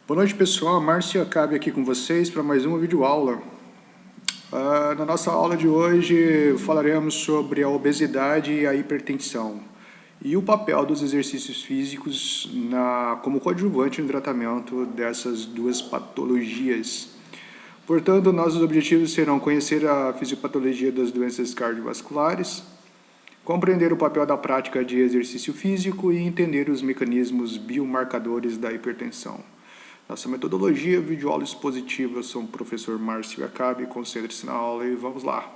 Boa noite, pessoal. Márcio Acabe aqui com vocês para mais uma videoaula. Na nossa aula de hoje falaremos sobre a obesidade e a hipertensão e o papel dos exercícios físicos como coadjuvante no tratamento dessas duas patologias. Portanto, nossos objetivos serão conhecer a fisiopatologia das doenças cardiovasculares, compreender o papel da prática de exercício físico e entender os mecanismos biomarcadores da hipertensão. Nossa metodologia, videoaula expositiva, eu sou o professor Márcio Acabe, concentre-se na aula e vamos lá.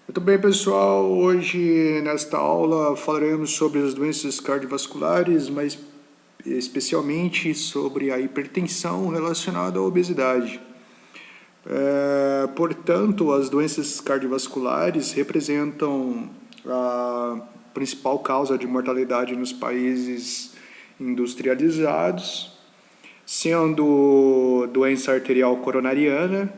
Muito bem, pessoal, hoje nesta aula falaremos sobre as doenças cardiovasculares, mas especialmente sobre a hipertensão relacionada à obesidade. Portanto, as doenças cardiovasculares representam a principal causa de mortalidade nos países industrializados, sendo doença arterial coronariana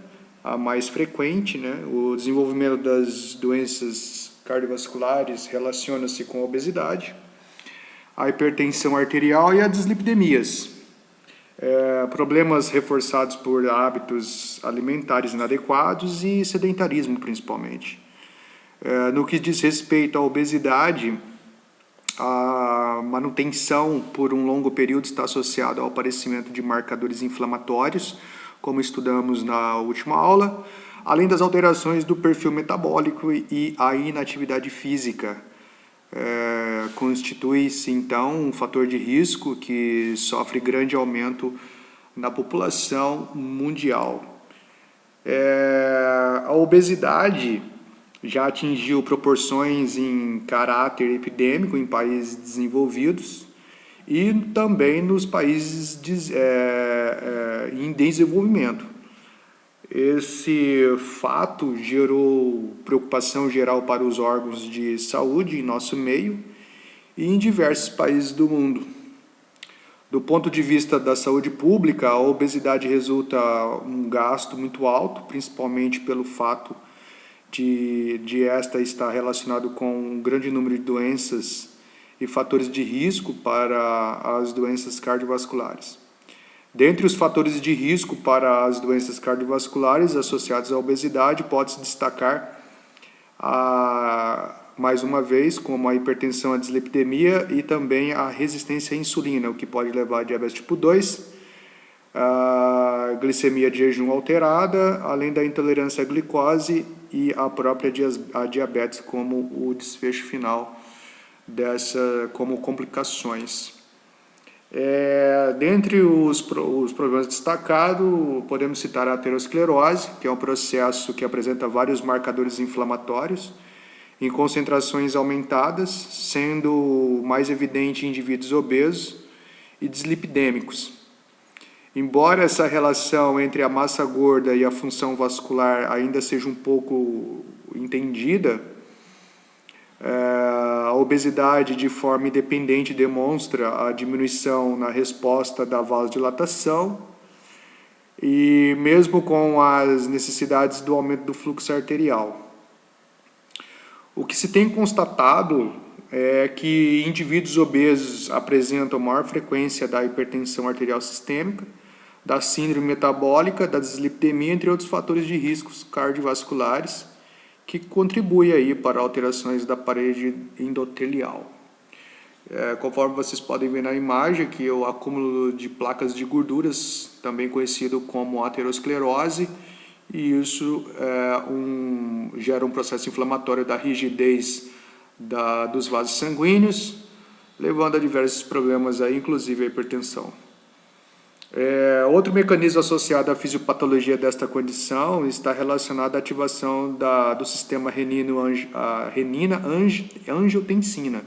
a mais frequente, né? O desenvolvimento das doenças cardiovasculares relaciona-se com a obesidade, a hipertensão arterial e as dislipidemias. Problemas reforçados por hábitos alimentares inadequados e sedentarismo, principalmente. No que diz respeito à obesidade, a manutenção por um longo período está associada ao aparecimento de marcadores inflamatórios, como estudamos na última aula, além das alterações do perfil metabólico e a inatividade física. Constitui-se, então, um fator de risco que sofre grande aumento na população mundial. A obesidade já atingiu proporções em caráter epidêmico em países desenvolvidos e também nos países em desenvolvimento. Esse fato gerou preocupação geral para os órgãos de saúde em nosso meio e em diversos países do mundo. Do ponto de vista da saúde pública, a obesidade resulta um gasto muito alto, principalmente pelo fato de esta estar relacionado com um grande número de doenças e fatores de risco para as doenças cardiovasculares. Dentre os fatores de risco para as doenças cardiovasculares associados à obesidade, pode-se destacar, mais uma vez, como a hipertensão, a dislipidemia e também a resistência à insulina, o que pode levar a diabetes tipo 2, a glicemia de jejum alterada, além da intolerância à glicose e a própria diabetes como o desfecho final como complicações. Dentre os problemas destacados, podemos citar a aterosclerose, que é um processo que apresenta vários marcadores inflamatórios em concentrações aumentadas, sendo mais evidente em indivíduos obesos e dislipidêmicos. Embora essa relação entre a massa gorda e a função vascular ainda seja um pouco entendida, a obesidade de forma independente demonstra a diminuição na resposta da vasodilatação e mesmo com as necessidades do aumento do fluxo arterial. O que se tem constatado é que indivíduos obesos apresentam maior frequência da hipertensão arterial sistêmica, da síndrome metabólica, da dislipidemia, entre outros fatores de riscos cardiovasculares que contribuem aí para alterações da parede endotelial. Conforme vocês podem ver na imagem, aqui o acúmulo de placas de gorduras, também conhecido como aterosclerose, e isso gera um processo inflamatório da rigidez dos vasos sanguíneos, levando a diversos problemas, aí, inclusive a hipertensão. Outro mecanismo associado à fisiopatologia desta condição está relacionado à ativação do sistema renina-angiotensina,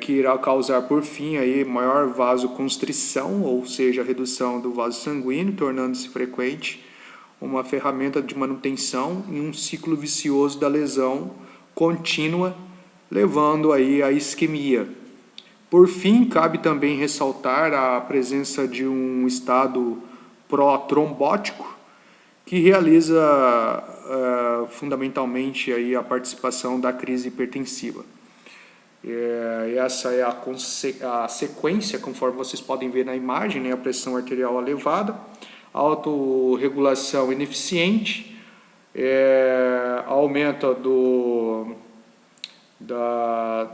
que irá causar, por fim, aí, maior vasoconstrição, ou seja, a redução do vaso sanguíneo, tornando-se frequente uma ferramenta de manutenção em um ciclo vicioso da lesão contínua, levando aí à isquemia. Por fim, cabe também ressaltar a presença de um estado pró-trombótico que realiza fundamentalmente aí a participação da crise hipertensiva. Essa é a sequência, conforme vocês podem ver na imagem, né? A pressão arterial elevada, autorregulação ineficiente, aumento da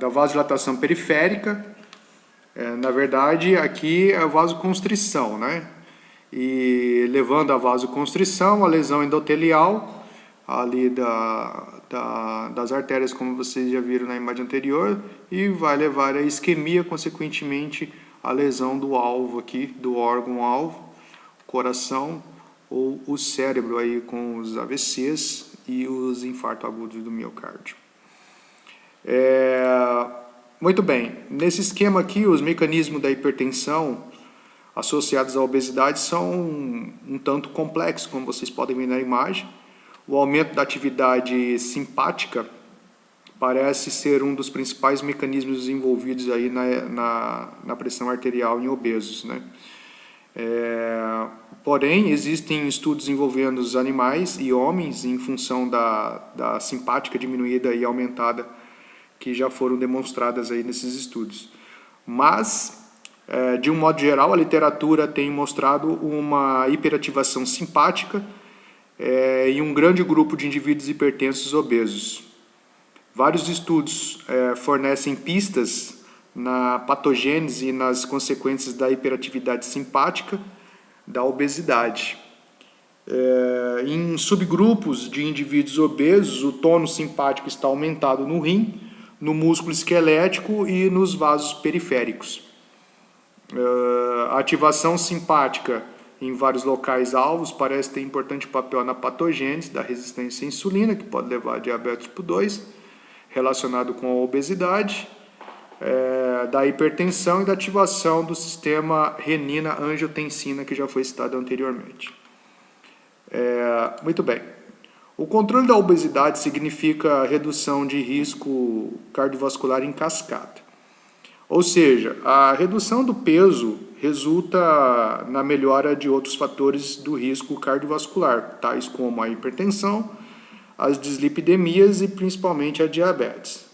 vasodilatação periférica. Na verdade, aqui é a vasoconstrição, né? E levando a vasoconstrição, a lesão endotelial ali das artérias, como vocês já viram na imagem anterior, e vai levar a isquemia, consequentemente a lesão do alvo aqui, do órgão-alvo, coração ou o cérebro aí com os AVCs e os infartos agudos do miocárdio. Muito bem, nesse esquema aqui, os mecanismos da hipertensão associados à obesidade são um tanto complexos, como vocês podem ver na imagem. O aumento da atividade simpática parece ser um dos principais mecanismos envolvidos aí na pressão arterial em obesos, né? Porém, existem estudos envolvendo os animais e homens em função da simpática diminuída e aumentada que já foram demonstradas aí nesses estudos. Mas, de um modo geral, a literatura tem mostrado uma hiperativação simpática em um grande grupo de indivíduos hipertensos obesos. Vários estudos fornecem pistas na patogênese e nas consequências da hiperatividade simpática da obesidade. Em subgrupos de indivíduos obesos, o tônus simpático está aumentado no rim, no músculo esquelético e nos vasos periféricos. A ativação simpática em vários locais alvos parece ter importante papel na patogênese da resistência à insulina, que pode levar a diabetes tipo 2, relacionado com a obesidade, da hipertensão e da ativação do sistema renina-angiotensina, que já foi citado anteriormente. Muito bem. O controle da obesidade significa redução de risco cardiovascular em cascata. Ou seja, a redução do peso resulta na melhora de outros fatores do risco cardiovascular, tais como a hipertensão, as dislipidemias e principalmente a diabetes.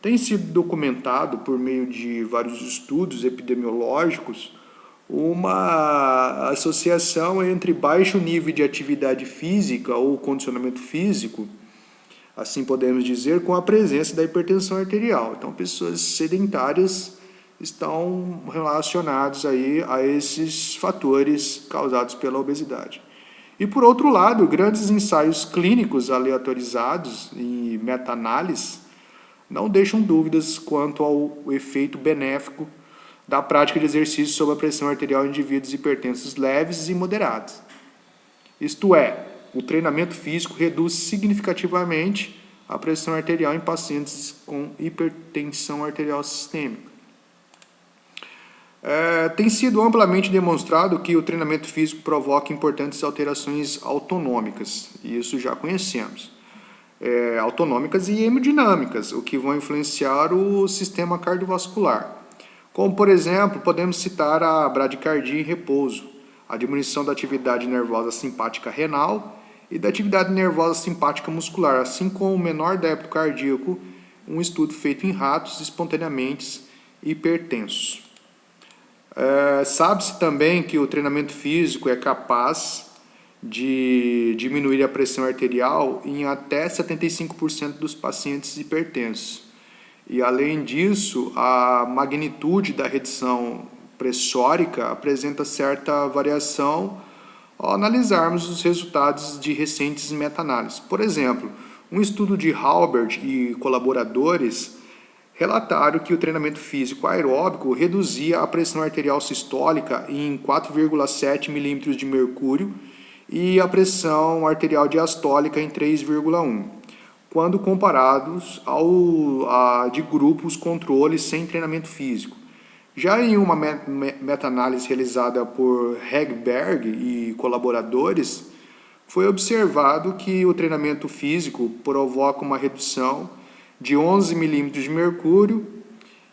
Tem sido documentado por meio de vários estudos epidemiológicos uma associação entre baixo nível de atividade física ou condicionamento físico, assim podemos dizer, com a presença da hipertensão arterial. Então, pessoas sedentárias estão relacionadas aí a esses fatores causados pela obesidade. E, por outro lado, grandes ensaios clínicos aleatorizados e meta-análise não deixam dúvidas quanto ao efeito benéfico da prática de exercício sobre a pressão arterial em indivíduos hipertensos leves e moderados. Isto é, o treinamento físico reduz significativamente a pressão arterial em pacientes com hipertensão arterial sistêmica. Tem sido amplamente demonstrado que o treinamento físico provoca importantes alterações autonômicas, e isso já conhecemos. Autonômicas e hemodinâmicas, o que vão influenciar o sistema cardiovascular. Como, por exemplo, podemos citar a bradicardia em repouso, a diminuição da atividade nervosa simpática renal e da atividade nervosa simpática muscular, assim como o menor débito cardíaco, um estudo feito em ratos espontaneamente hipertensos. Sabe-se também que o treinamento físico é capaz de diminuir a pressão arterial em até 75% dos pacientes hipertensos. E, além disso, a magnitude da redução pressórica apresenta certa variação ao analisarmos os resultados de recentes meta-análises. Por exemplo, um estudo de Halbert e colaboradores relataram que o treinamento físico aeróbico reduzia a pressão arterial sistólica em 4,7 milímetros de mercúrio e a pressão arterial diastólica em 3,1, quando comparados de grupos controles sem treinamento físico. Já em uma meta-análise realizada por Hegberg e colaboradores, foi observado que o treinamento físico provoca uma redução de 11 milímetros de mercúrio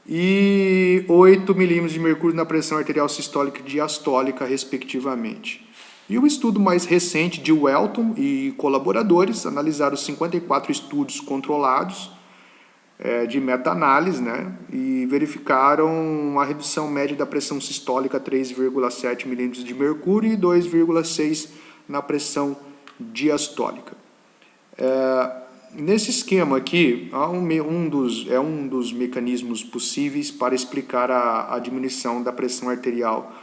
e 8 milímetros de mercúrio na pressão arterial sistólica e diastólica, respectivamente. E o estudo mais recente de Welton e colaboradores analisaram 54 estudos controlados de meta-análise, né, e verificaram a redução média da pressão sistólica 3,7 milímetros de mercúrio e 2,6 na pressão diastólica. Nesse esquema aqui, há um dos mecanismos possíveis para explicar a diminuição da pressão arterial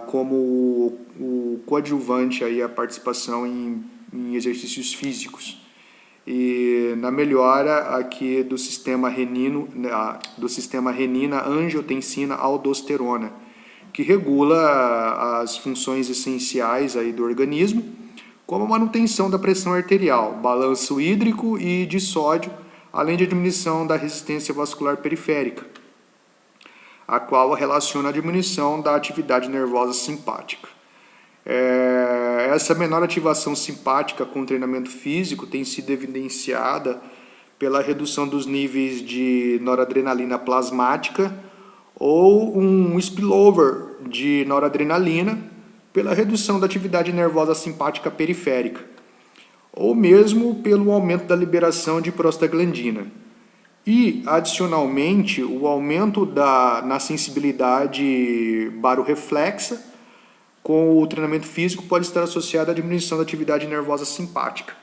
como o coadjuvante aí, a participação em exercícios físicos e na melhora aqui do sistema renina-angiotensina-aldosterona, que regula as funções essenciais aí do organismo, como a manutenção da pressão arterial, balanço hídrico e de sódio, além de diminuição da resistência vascular periférica, a qual relaciona a diminuição da atividade nervosa simpática. Essa menor ativação simpática com treinamento físico tem sido evidenciada pela redução dos níveis de noradrenalina plasmática ou um spillover de noradrenalina pela redução da atividade nervosa simpática periférica, ou mesmo pelo aumento da liberação de prostaglandina. E, adicionalmente, o aumento na sensibilidade barorreflexa com o treinamento físico pode estar associado à diminuição da atividade nervosa simpática.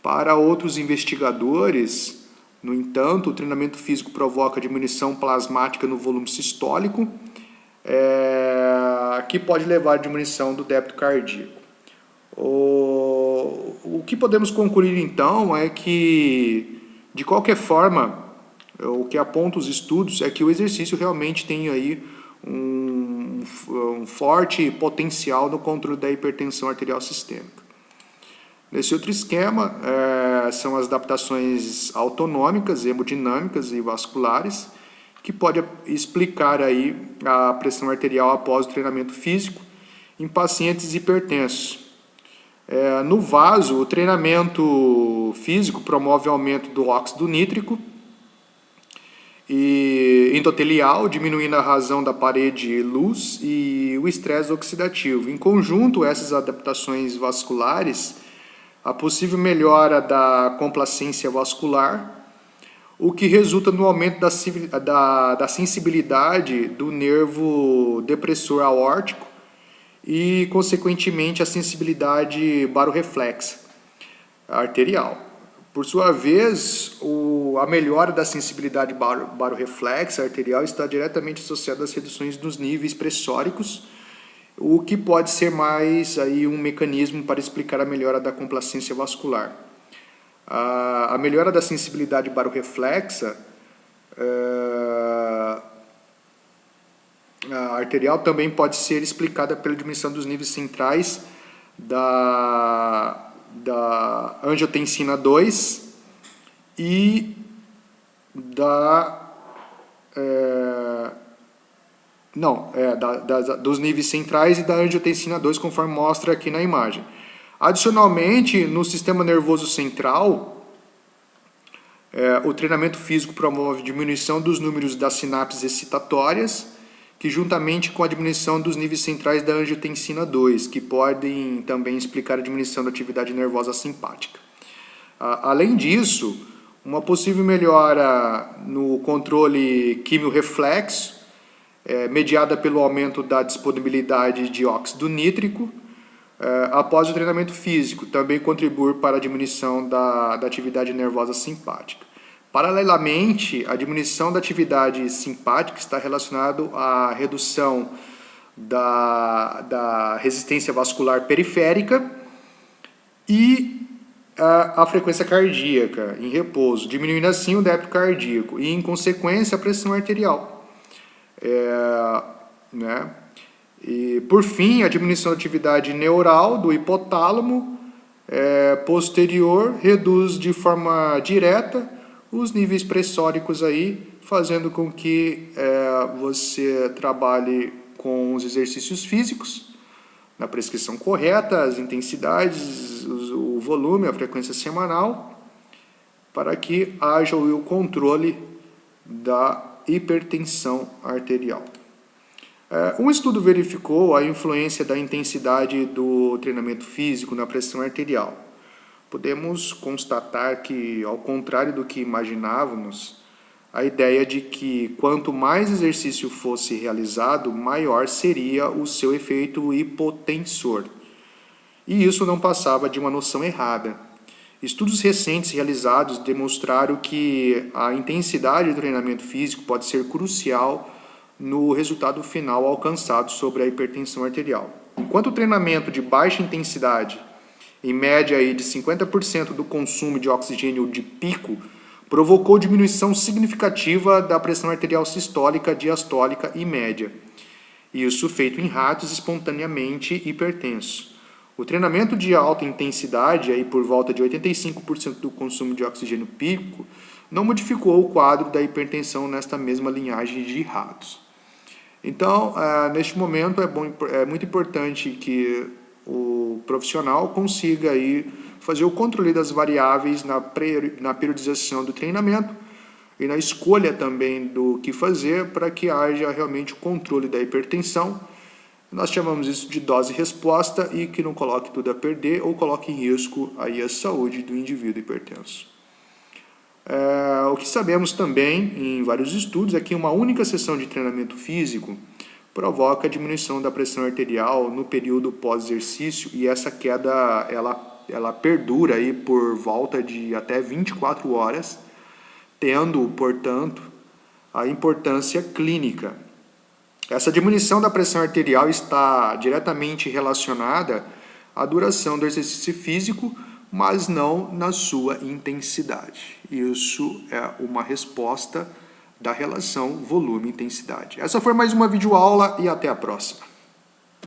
Para outros investigadores, no entanto, o treinamento físico provoca diminuição plasmática no volume sistólico, que pode levar à diminuição do débito cardíaco. O que podemos concluir, então, é que, de qualquer forma, o que aponta os estudos é que o exercício realmente tem aí um forte potencial no controle da hipertensão arterial sistêmica. Nesse outro esquema, são as adaptações autonômicas, hemodinâmicas e vasculares, que pode explicar aí a pressão arterial após o treinamento físico em pacientes hipertensos. No vaso, o treinamento físico promove o aumento do óxido nítrico e endotelial, diminuindo a razão da parede luz e o estresse oxidativo. Em conjunto, essas adaptações vasculares, a possível melhora da complacência vascular, o que resulta no aumento da sensibilidade do nervo depressor aórtico e, consequentemente, a sensibilidade barorreflexa arterial. Por sua vez, a melhora da sensibilidade barorreflexa arterial está diretamente associada às reduções dos níveis pressóricos, o que pode ser mais aí um mecanismo para explicar a melhora da complacência vascular. A melhora da sensibilidade barorreflexa arterial também pode ser explicada pela diminuição dos níveis centrais da angiotensina 2 e dos níveis centrais e da angiotensina 2, conforme mostra aqui na imagem. Adicionalmente, no sistema nervoso central, o treinamento físico promove diminuição dos números das sinapses excitatórias, que juntamente com a diminuição dos níveis centrais da angiotensina 2, que podem também explicar a diminuição da atividade nervosa simpática. Além disso, uma possível melhora no controle quimiorreflexo, mediada pelo aumento da disponibilidade de óxido nítrico, após o treinamento físico, também contribui para a diminuição da atividade nervosa simpática. Paralelamente, a diminuição da atividade simpática está relacionada à redução da resistência vascular periférica e a frequência cardíaca em repouso, diminuindo assim o débito cardíaco e, em consequência, a pressão arterial. E, por fim, a diminuição da atividade neural do hipotálamo posterior reduz de forma direta os níveis pressóricos aí, fazendo com que você trabalhe com os exercícios físicos, na prescrição correta, as intensidades, o volume, a frequência semanal, para que haja o controle da hipertensão arterial. Um estudo verificou a influência da intensidade do treinamento físico na pressão arterial. Podemos constatar que, ao contrário do que imaginávamos, a ideia de que quanto mais exercício fosse realizado, maior seria o seu efeito hipotensor. E isso não passava de uma noção errada. Estudos recentes realizados demonstraram que a intensidade do treinamento físico pode ser crucial no resultado final alcançado sobre a hipertensão arterial. Enquanto o treinamento de baixa intensidade, em média aí de 50% do consumo de oxigênio de pico, provocou diminuição significativa da pressão arterial sistólica, diastólica e média. Isso feito em ratos espontaneamente hipertensos. O treinamento de alta intensidade, aí por volta de 85% do consumo de oxigênio pico, não modificou o quadro da hipertensão nesta mesma linhagem de ratos. Então, neste momento, é muito importante que o profissional consiga aí fazer o controle das variáveis na periodização do treinamento e na escolha também do que fazer para que haja realmente o controle da hipertensão. Nós chamamos isso de dose-resposta e que não coloque tudo a perder ou coloque em risco aí a saúde do indivíduo hipertenso. O que sabemos também, em vários estudos, é que uma única sessão de treinamento físico provoca a diminuição da pressão arterial no período pós-exercício e essa queda ela perdura aí por volta de até 24 horas, tendo, portanto, a importância clínica. Essa diminuição da pressão arterial está diretamente relacionada à duração do exercício físico, mas não na sua intensidade. Isso é uma resposta da relação volume-intensidade. Essa foi mais uma videoaula e até a próxima.